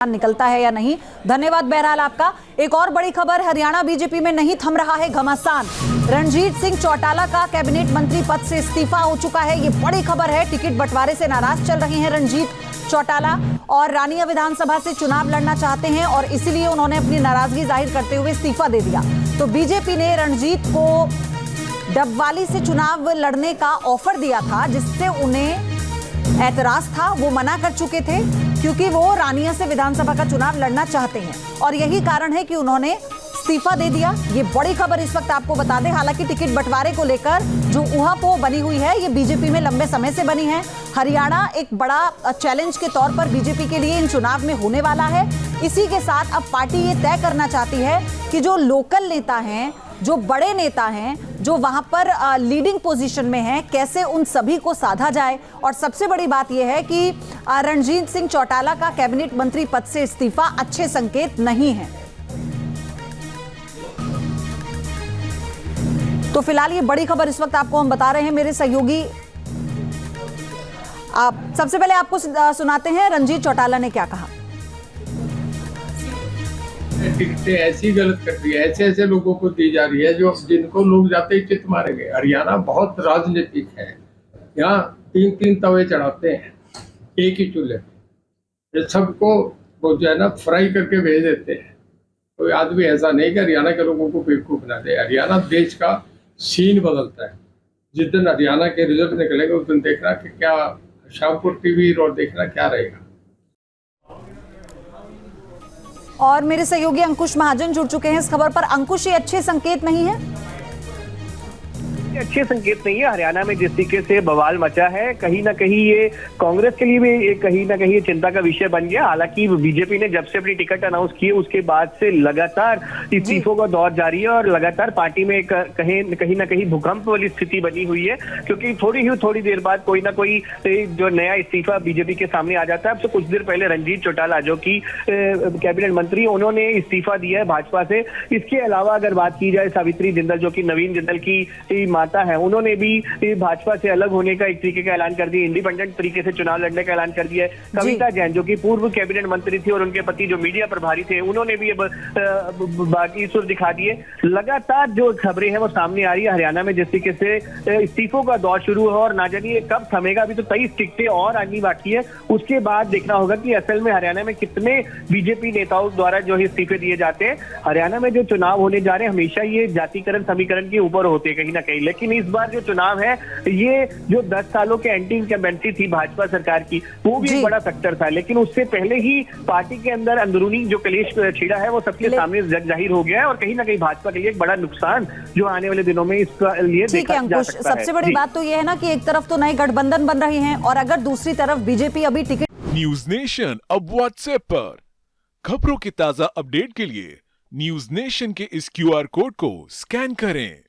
निकलता है या नहीं। धन्यवाद बहरहाल आपका। एक और बड़ी खबर, हरियाणा बीजेपी में नहीं थम रहा है घमासान। रणजीत सिंह चौटाला का कैबिनेट मंत्री पद से इस्तीफा हो चुका है। ये बड़ी खबर है। टिकट बंटवारे से नाराज चल रहे हैं रणजीत चौटाला और रानिया विधानसभा से चुनाव लड़ना चाहते हैं और इसीलिए उन्होंने अपनी नाराजगी जाहिर करते हुए इस्तीफा दे दिया। तो बीजेपी ने रणजीत को डबवाली से चुनाव लड़ने का ऑफर दिया था, जिससे उन्हें ऐतराज था। वो मना कर चुके थे क्योंकि वो रानिया से विधानसभा का चुनाव लड़ना चाहते हैं और यही कारण है कि उन्होंने इस्तीफा दे दिया। ये बड़ी खबर इस वक्त आपको बता दें। हालांकि टिकट बंटवारे को लेकर जो ऊहापोह बनी हुई है, ये बीजेपी में लंबे समय से बनी है। हरियाणा एक बड़ा चैलेंज के तौर पर बीजेपी के लिए इन चुनाव में होने वाला है। इसी के साथ अब पार्टी ये तय करना चाहती है कि जो लोकल नेता हैं, जो बड़े नेता हैं, जो वहां पर लीडिंग पोजीशन में हैं, कैसे उन सभी को साधा जाए। और सबसे बड़ी बात यह है कि रणजीत सिंह चौटाला का कैबिनेट मंत्री पद से इस्तीफा अच्छे संकेत नहीं है। तो फिलहाल ये बड़ी खबर इस वक्त आपको हम बता रहे हैं। मेरे सहयोगी आप सबसे पहले आपको सुनाते हैं रणजीत चौटाला ने क्या कहा। टिकटें ऐसी गलत कर रही है, ऐसे ऐसे लोगों को दी जा रही है जो जिनको लोग जाते ही चित मारेंगे। हरियाणा बहुत राजनीतिक है, यहाँ तीन तीन तवे चढ़ाते हैं एक ही चूल्हे पे, सबको वो जो है ना फ्राई करके भेज देते हैं। कोई आदमी ऐसा नहीं कि हरियाणा के लोगों को बेवकूफ बना दे। हरियाणा देश का सीन बदलता है। जिस दिन हरियाणा के रिजल्ट निकलेंगे उस दिन देखना कि क्या शाम को टीवी और देखना क्या रहेगा। और मेरे सहयोगी अंकुश महाजन जुड़ चुके हैं इस खबर पर। अंकुश, ये अच्छे संकेत नहीं है? अच्छे संकेत नहीं है। हरियाणा में जिस तरीके से बवाल मचा है, कहीं ना कहीं ये कांग्रेस के लिए भी कहीं ना कहीं चिंता का विषय बन गया। हालांकि बीजेपी ने जब से अपनी टिकट अनाउंस की उसके बाद से लगातार इस्तीफों का दौर जारी है और लगातार पार्टी में कहीं ना कहीं भूकंप वाली स्थिति बनी हुई है, क्योंकि थोड़ी देर बाद कोई ना कोई जो नया इस्तीफा बीजेपी के सामने आ जाता है। अब से कुछ देर पहले रणजीत चौटाला जो कि कैबिनेट मंत्री, उन्होंने इस्तीफा दिया है भाजपा से। इसके अलावा अगर बात की जाए, सावित्री जिंदल जो कि नवीन जिंदल की माता है, उन्होंने भी भाजपा से अलग होने का एक तरीके का ऐलान कर दिया, इंडिपेंडेंट तरीके से चुनाव लड़ने का ऐलान कर दिया है। कविता जैन जो कि पूर्व कैबिनेट मंत्री थी और उनके पति जो मीडिया प्रभारी थे, उन्होंने भी अब बाकी सुर दिखा दिए। लगातार जो खबरें हैं वो सामने आ रही है। हरियाणा में जिस तरीके से इस्तीफों का दौर शुरू है और ना जानिए कब थमेगा। अभी तो 23 टिकटें और आनी बाकी है। उसके बाद देखना होगा कि असल में हरियाणा में कितने बीजेपी नेताओं द्वारा जो इस्तीफे दिए जाते हैं। हरियाणा में जो चुनाव होने जा रहे हैं हमेशा ये जातिकरण समीकरण के ऊपर होते हैं कहीं ना कहीं, लेकिन इस बार जो चुनाव है, ये जो 10 सालों के एंटी इनकम्बेंसी थी भाजपा सरकार की, वो भी एक बड़ा फैक्टर था। लेकिन उससे पहले ही पार्टी के अंदर अंदरूनी जो कलेश छिड़ा है वो सबके सामने जाहिर हो गया है और कहीं ना कहीं भाजपा के लिए एक बड़ा नुकसान जो आने वाले दिनों में इसका लिए देखा जा सकता है। सबसे बड़ी बात तो ये है ना कि एक तरफ तो नए गठबंधन बन रहे हैं और अगर दूसरी तरफ बीजेपी अभी टिकट। न्यूज नेशन अब व्हाट्सएप पर खबरों के ताजा अपडेट के लिए न्यूज नेशन के इस QR कोड को स्कैन करें।